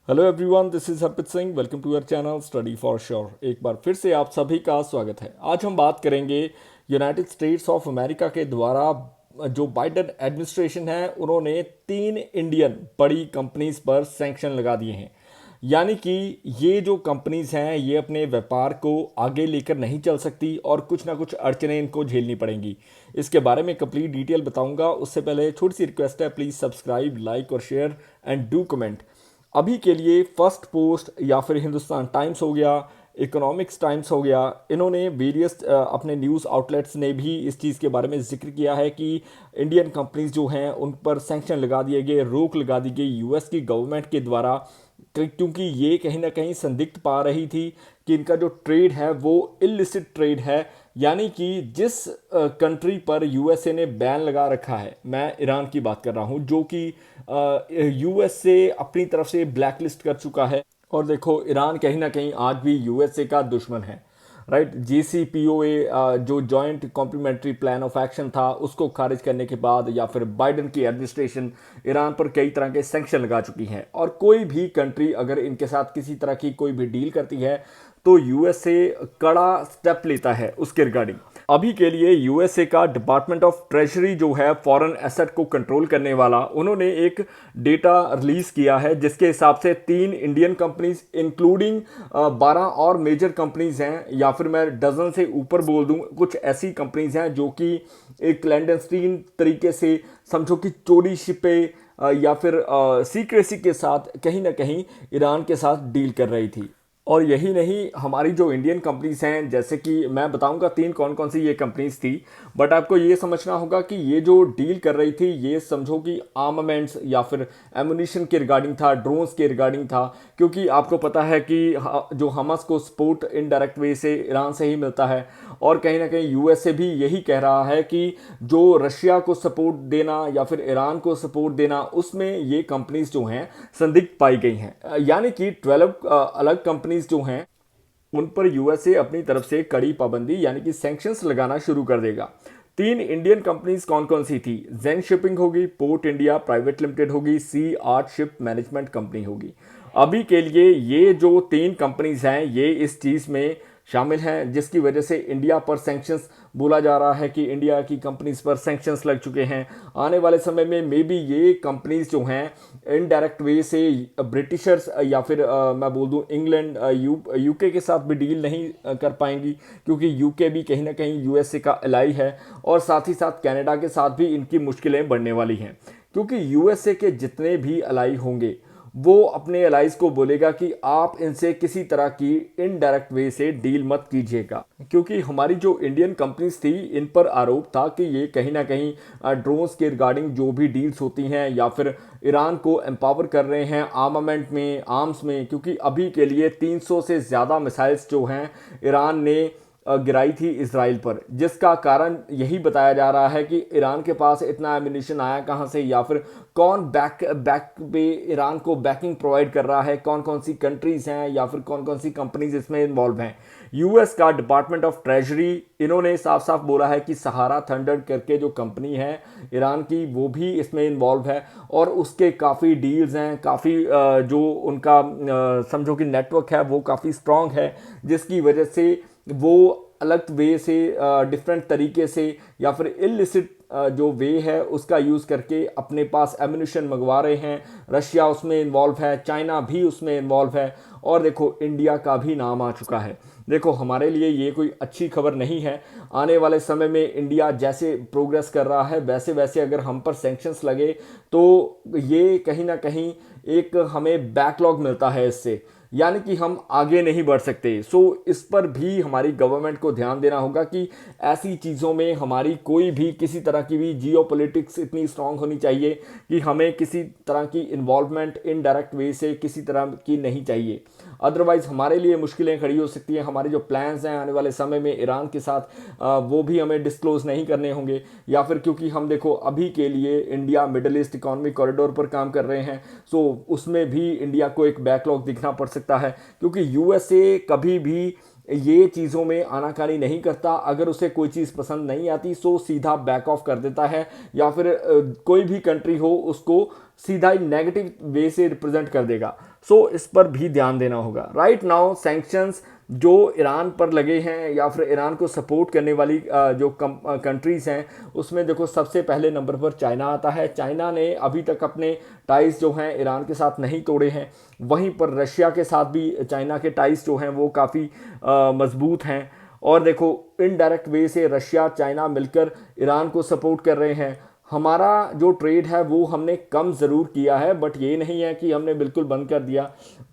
Hello everyone, this is Harpreet Singh. Welcome to our channel study for sure. एक बार फिर से आप सभी का स्वागत है। आज हम बात करेंगे यूनाइटेड स्टेट्स ऑफ अमेरिका के द्वारा जो बाइडेन एडमिनिस्ट्रेशन है उन्होंने 3 इंडियन बड़ी कंपनीज पर सैंक्शन लगा दिए हैं। यानी कि ये जो कंपनीज हैं ये अपने व्यापार को आगे लेकर नहीं चल सकती और कुछ ना कुछ अड़चने इनको झेलनी पड़ेंगी। इसके बारे में कंप्लीट डिटेल बताऊंगा। उससे पहले छोटी सी रिक्वेस्ट है, प्लीज़ सब्सक्राइब, लाइक और शेयर एंड डू कमेंट। अभी के लिए फर्स्ट पोस्ट या फिर हिंदुस्तान टाइम्स हो गया, इकोनॉमिक्स टाइम्स हो गया, इन्होंने वेरियस अपने न्यूज़ आउटलेट्स ने भी इस चीज़ के बारे में जिक्र किया है कि इंडियन कंपनीज जो हैं उन पर सैंक्शन लगा दिए गए, रोक लगा दी गई यूएस की गवर्नमेंट के द्वारा। क्योंकि ये कहीं ना कहीं संदिग्ध पा रही थी कि इनका जो ट्रेड है वो इलिसिट ट्रेड है। यानी कि जिस कंट्री पर यूएसए ने बैन लगा रखा है, मैं ईरान की बात कर रहा हूँ, जो कि यूएसए अपनी तरफ से ब्लैकलिस्ट कर चुका है। और देखो, ईरान कहीं ना कहीं आज भी यूएसए का दुश्मन है, राइट। JCPOA जो joint complementary plan of action था उसको खारिज करने के बाद या फिर बाइडेन की एडमिनिस्ट्रेशन ईरान पर कई तरह के सैंक्शन लगा चुकी है। और कोई भी कंट्री अगर इनके साथ किसी तरह की कोई भी डील करती है तो यूएसए कड़ा स्टेप लेता है उसके रिगार्डिंग। अभी के लिए यूएसए का डिपार्टमेंट ऑफ ट्रेजरी जो है फॉरेन एसेट को कंट्रोल करने वाला, उन्होंने एक डेटा रिलीज किया है जिसके हिसाब से 3 इंडियन कंपनीज इंक्लूडिंग 12 और मेजर कंपनीज हैं, या फिर मैं डजन से ऊपर बोल दूं, कुछ ऐसी कंपनीज हैं जो कि एक क्लैंडस्टीन तरीके से, समझो कि चोरी छिपे या फिर सीक्रेसी के साथ कहीं ना कहीं ईरान के साथ डील कर रही थी। और यही नहीं, हमारी जो इंडियन कंपनीज हैं, जैसे कि मैं बताऊंगा 3 कौन कौन सी ये कंपनीज थी, बट आपको ये समझना होगा कि ये जो डील कर रही थी ये समझो कि आर्मामेंट्स या फिर एमुनिशन के रिगार्डिंग था, ड्रोन्स के रिगार्डिंग था। क्योंकि आपको पता है कि जो हमास को सपोर्ट इनडायरेक्ट वे से ईरान से ही मिलता है, और कहीं ना कहीं यूएसए भी यही कह रहा है कि जो रशिया को सपोर्ट देना या फिर ईरान को सपोर्ट देना, उसमें ये कंपनीज जो हैं संदिग्ध पाई गई हैं। यानी कि 12 अलग कंपनीज जो हैं उन पर यूएसए अपनी तरफ से कड़ी पाबंदी यानी कि सैंक्शंस लगाना शुरू कर देगा। 3 इंडियन कंपनीज कौन कौन सी थी? जेन शिपिंग होगी, पोर्ट इंडिया प्राइवेट लिमिटेड होगी, सी आर्ट शिप मैनेजमेंट कंपनी होगी। अभी के लिए ये जो 3 कंपनीज हैं ये इस चीज़ में शामिल हैं, जिसकी वजह से इंडिया पर सैंक्शंस, बोला जा रहा है कि इंडिया की कंपनीज पर सैंक्शंस लग चुके हैं। आने वाले समय में मे बी ये कंपनीज जो हैं इनडायरेक्ट वे से ब्रिटिशर्स या फिर मैं बोल दूं इंग्लैंड, यूके के साथ भी डील नहीं कर पाएंगी, क्योंकि यूके भी कहीं ना कहीं यूएसए का एलाई है। और साथ ही साथ कनाडा के साथ भी इनकी मुश्किलें बढ़ने वाली हैं, क्योंकि यूएसए के जितने भी एलाई होंगे वो अपने एलाइज को बोलेगा कि आप इनसे किसी तरह की इनडायरेक्ट वे से डील मत कीजिएगा। क्योंकि हमारी जो इंडियन कंपनीज थी इन पर आरोप था कि ये कहीं ना कहीं ड्रोन्स के रिगार्डिंग जो भी डील्स होती हैं या फिर ईरान को एम्पावर कर रहे हैं आर्मामेंट में, आर्म्स में। क्योंकि अभी के लिए 300 से ज़्यादा मिसाइल्स जो हैं ईरान ने गिराई थी इसराइल पर, जिसका कारण यही बताया जा रहा है कि ईरान के पास इतना एमिनिशन आया कहाँ से, या फिर कौन बैक बैक पे ईरान को बैकिंग प्रोवाइड कर रहा है, कौन कौन सी कंट्रीज हैं या फिर कौन कौन सी कंपनीज इसमें इन्वॉल्व हैं। यूएस का डिपार्टमेंट ऑफ ट्रेजरी इन्होंने साफ साफ बोला है कि सहारा थंडर करके जो कंपनी है ईरान की वो भी इसमें इन्वॉल्व है, और उसके काफ़ी डील्स हैं, काफ़ी जो उनका समझो कि नेटवर्क है वो काफ़ी स्ट्रांग है, जिसकी वजह से वो अलग वे से, डिफरेंट तरीके से या फिर इलिसिट जो वे है उसका यूज़ करके अपने पास एम्यूनिशन मंगवा रहे हैं। रशिया उसमें इन्वॉल्व है, चाइना भी उसमें इन्वॉल्व है, और देखो इंडिया का भी नाम आ चुका है। देखो, हमारे लिए ये कोई अच्छी खबर नहीं है। आने वाले समय में इंडिया जैसे प्रोग्रेस कर रहा है वैसे वैसे अगर हम पर सैंक्शंस लगे तो ये कहीं ना कहीं एक हमें बैकलॉग मिलता है इससे, यानी कि हम आगे नहीं बढ़ सकते। सो इस पर भी हमारी गवर्नमेंट को ध्यान देना होगा कि ऐसी चीज़ों में हमारी कोई भी किसी तरह की भी जियोपॉलिटिक्स इतनी स्ट्रांग होनी चाहिए कि हमें किसी तरह की इन्वॉल्वमेंट इनडायरेक्ट वे से किसी तरह की नहीं चाहिए। अदरवाइज हमारे लिए मुश्किलें खड़ी हो सकती हैं। हमारे जो प्लान्स हैं आने वाले समय में ईरान के साथ, वो भी हमें डिस्क्लोज नहीं करने होंगे, या फिर क्योंकि हम देखो अभी के लिए India middle east economic corridor पर काम कर रहे हैं, सो उसमें भी इंडिया को एक बैकलॉग दिखना पड़ सकता है। क्योंकि यूएसए कभी भी ये चीज़ों में आनाकानी नहीं करता। अगर उसे कोई चीज़ पसंद नहीं आती तो सीधा बैक ऑफ कर देता है, या फिर कोई भी कंट्री हो उसको सीधा ही नेगेटिव वे से रिप्रेजेंट कर देगा। सो इस पर भी ध्यान देना होगा। राइट नाउ सैंक्शंस जो ईरान पर लगे हैं या फिर ईरान को सपोर्ट करने वाली जो कंट्रीज़ हैं, उसमें देखो सबसे पहले नंबर पर चाइना आता है। चाइना ने अभी तक अपने टाइज जो हैं ईरान के साथ नहीं तोड़े हैं। वहीं पर रशिया के साथ भी चाइना के टाइज जो हैं वो काफ़ी मजबूत हैं। और देखो इनडायरेक्ट वे से रशिया चाइना मिलकर ईरान को सपोर्ट कर रहे हैं। हमारा जो ट्रेड है वो हमने कम ज़रूर किया है, बट ये नहीं है कि हमने बिल्कुल बंद कर दिया,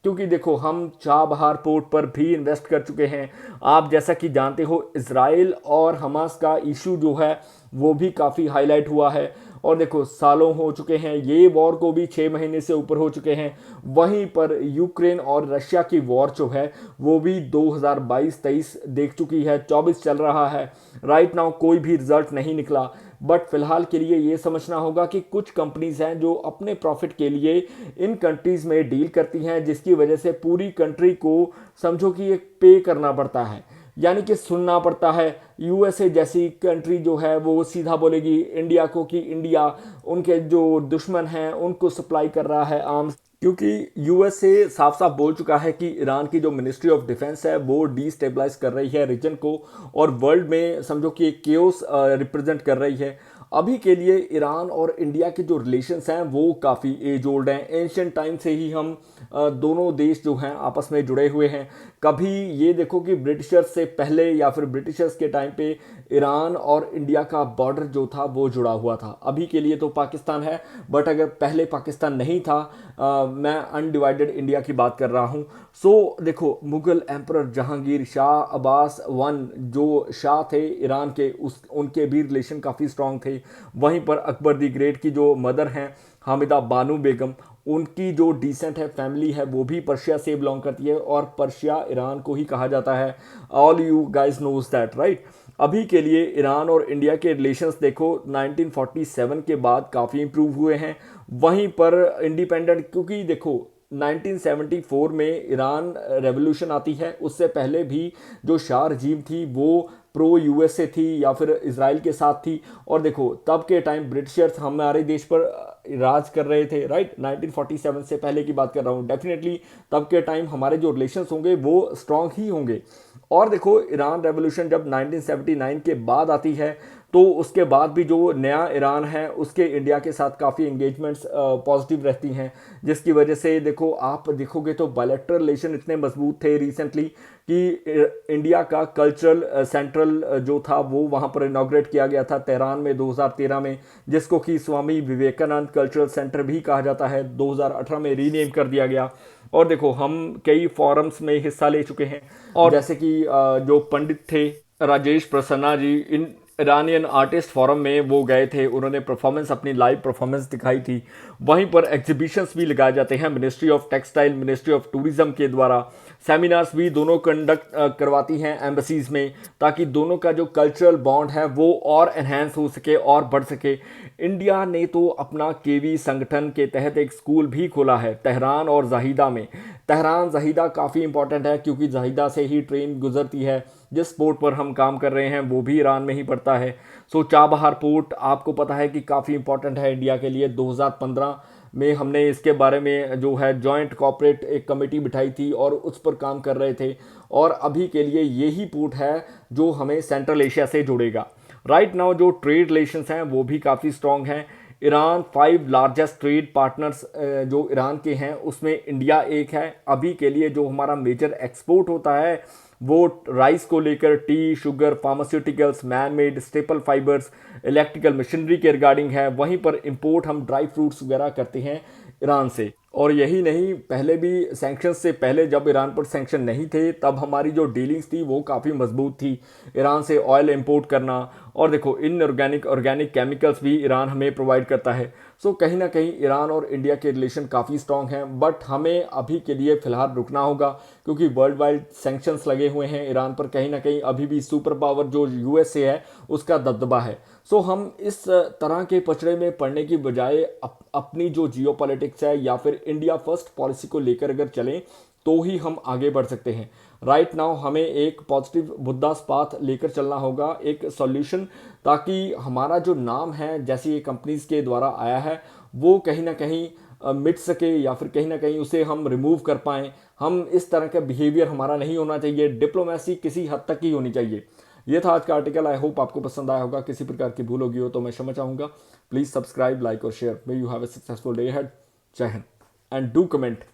क्योंकि देखो हम चाबहार पोर्ट पर भी इन्वेस्ट कर चुके हैं। आप जैसा कि जानते हो इज़राइल और हमास का इशू जो है वो भी काफ़ी हाईलाइट हुआ है। और देखो सालों हो चुके हैं, ये वॉर को भी 6 महीने से ऊपर हो चुके हैं। वहीं पर यूक्रेन और रशिया की वॉर जो है वो भी 2022-23 देख चुकी है, 24 चल रहा है। राइट नाउ कोई भी रिजल्ट नहीं निकला। बट फिलहाल के लिए ये समझना होगा कि कुछ कंपनीज हैं जो अपने प्रॉफिट के लिए इन कंट्रीज में डील करती हैं, जिसकी वजह से पूरी कंट्री को समझो कि एक पे करना पड़ता है, यानी कि सुनना पड़ता है। यूएसए जैसी कंट्री जो है वो सीधा बोलेगी इंडिया को कि इंडिया उनके जो दुश्मन हैं उनको सप्लाई कर रहा है आर्म्स, क्योंकि यूएसए साफ साफ बोल चुका है कि ईरान की जो मिनिस्ट्री ऑफ डिफेंस है वो डिस्टेबलाइज कर रही है रीजन को, और वर्ल्ड में समझो कि एक केओस रिप्रेजेंट कर रही है। अभी के लिए ईरान और इंडिया के जो रिलेशंस हैं वो काफ़ी एज ओल्ड हैं। एंशियंट टाइम से ही हम दोनों देश जो हैं आपस में जुड़े हुए हैं। कभी ये देखो कि ब्रिटिशर्स से पहले या फिर ब्रिटिशर्स के टाइम पे ईरान और इंडिया का बॉर्डर जो था वो जुड़ा हुआ था। अभी के लिए तो पाकिस्तान है, बट अगर पहले पाकिस्तान नहीं था, मैं अनडिवाइडेड इंडिया की बात कर रहा हूँ। सो देखो मुगल एम्परर जहांगीर शाह अब्बास वन जो शाह थे ईरान के, उस उनके भी रिलेशन काफ़ी स्ट्रांग थे। वहीं पर अकबर दी ग्रेट की जो मदर हैं हामिदा बानू बेगम, उनकी जो डिसेंट है फैमिली है वो भी पर्शिया से बिलोंग करती है, और पर्शिया ईरान को ही कहा जाता है। All you guys knows that right. अभी के लिए ईरान और इंडिया के रिलेशंस देखो 1947 के बाद काफ़ी इंप्रूव हुए हैं। वहीं पर इंडिपेंडेंट, क्योंकि देखो 1974 में ईरान रेवोल्यूशन आती है, उससे पहले भी जो शाह रजीम थी वो प्रो यूएसए थी या फिर इसराइल के साथ थी। और देखो तब के टाइम ब्रिटिशर्स हमारे देश पर राज कर रहे थे। राइट 1947 से पहले की बात कर रहा हूँ। डेफिनेटली तब के टाइम हमारे जो रिलेशंस होंगे वो स्ट्रांग ही होंगे। और देखो ईरान रेवोल्यूशन जब 1979 के बाद आती है तो उसके बाद भी जो नया ईरान है उसके इंडिया के साथ काफ़ी एंगेजमेंट्स पॉजिटिव रहती हैं, जिसकी वजह से देखो आप देखोगे तो बायलैटरल रिलेशन इतने मजबूत थे रिसेंटली कि इंडिया का कल्चरल सेंट्रल जो था वो वहाँ पर इनॉग्रेट किया गया था तेहरान में 2013 में, जिसको कि स्वामी विवेकानंद कल्चरल सेंटर भी कहा जाता है। 2018 में रीनेम कर दिया गया। और देखो हम कई फॉरम्स में हिस्सा ले चुके हैं, और जैसे कि जो पंडित थे राजेश प्रसन्ना जी इन ईरानियन आर्टिस्ट फोरम में वो गए थे, उन्होंने परफॉर्मेंस अपनी लाइव परफॉर्मेंस दिखाई थी। वहीं पर एग्जीबिशंस भी लगाए जाते हैं ministry of textile ministry of tourism के द्वारा। सेमिनार्स भी दोनों कंडक्ट करवाती हैं एम्बेसीज में, ताकि दोनों का जो कल्चरल बॉन्ड है वो और एनहेंस हो सके और बढ़ सके। इंडिया ने तो अपना केवी संगठन के तहत एक स्कूल भी खोला है तेहरान और जाहिदा में। तेहरान जाहिदा काफ़ी इंपॉर्टेंट है क्योंकि जाहिदा से ही ट्रेन गुजरती है। जिस पोर्ट पर हम काम कर रहे हैं वो भी ईरान में ही पड़ता है। सो चाबहार पोर्ट आपको पता है कि काफ़ी इंपॉर्टेंट है इंडिया के लिए। 2015 में हमने इसके बारे में जो है जॉइंट कॉर्पोरेट एक कमेटी बिठाई थी और उस पर काम कर रहे थे, और अभी के लिए यही पोर्ट है जो हमें सेंट्रल एशिया से जोड़ेगा। राइट नाउ जो ट्रेड रिलेशंस हैं वो भी काफ़ी स्ट्रॉन्ग हैं। ईरान 5 लार्जेस्ट ट्रेड पार्टनर्स जो ईरान के हैं उसमें इंडिया एक है। अभी के लिए जो हमारा मेजर एक्सपोर्ट होता है वो राइस को लेकर T, sugar, pharmaceuticals, man made, staple fibres, electrical machinery के रिगार्डिंग है। वहीं पर इंपोर्ट हम ड्राई फ्रूट्स वगैरह करते हैं ईरान से। और यही नहीं, पहले भी सैंक्शंस से पहले जब ईरान पर सैंक्शन नहीं थे तब हमारी जो डीलिंग्स थी वो काफ़ी मजबूत थी। ईरान से ऑयल इंपोर्ट करना, और देखो इन ऑर्गेनिक केमिकल्स भी ईरान हमें प्रोवाइड करता है। सो कहीं ना कहीं ईरान और इंडिया के रिलेशन काफ़ी स्ट्रॉन्ग हैं, बट हमें अभी के लिए फ़िलहाल रुकना होगा क्योंकि वर्ल्ड वाइड सैंक्शंस लगे हुए हैं ईरान पर। कहीं ना कहीं अभी भी सुपर पावर जो यूएसए है उसका दबदबा है। सो हम इस तरह के पचड़े में पड़ने की बजाय अपनी जो जियो पॉलिटिक्स है या फिर इंडिया फर्स्ट पॉलिसी को लेकर अगर चलें तो ही हम आगे बढ़ सकते हैं। राइट नाउ हमें एक पॉजिटिव बुद्धास पाथ लेकर चलना होगा, एक सॉल्यूशन, ताकि हमारा जो नाम है जैसे ये कंपनीज के द्वारा आया है वो कहीं ना कहीं मिट सके, या फिर कहीं ना कहीं उसे हम रिमूव कर पाएँ। हम इस तरह का बिहेवियर हमारा नहीं होना चाहिए, डिप्लोमेसी किसी हद तक ही होनी चाहिए। ये था आज का आर्टिकल। आई होप आपको पसंद आया होगा। किसी प्रकार की भूल होगी हो तो मैं क्षमा चाहूँगा। प्लीज़ सब्सक्राइब, लाइक और share. May you have a successful day ahead. जय हिंद एंड डू कमेंट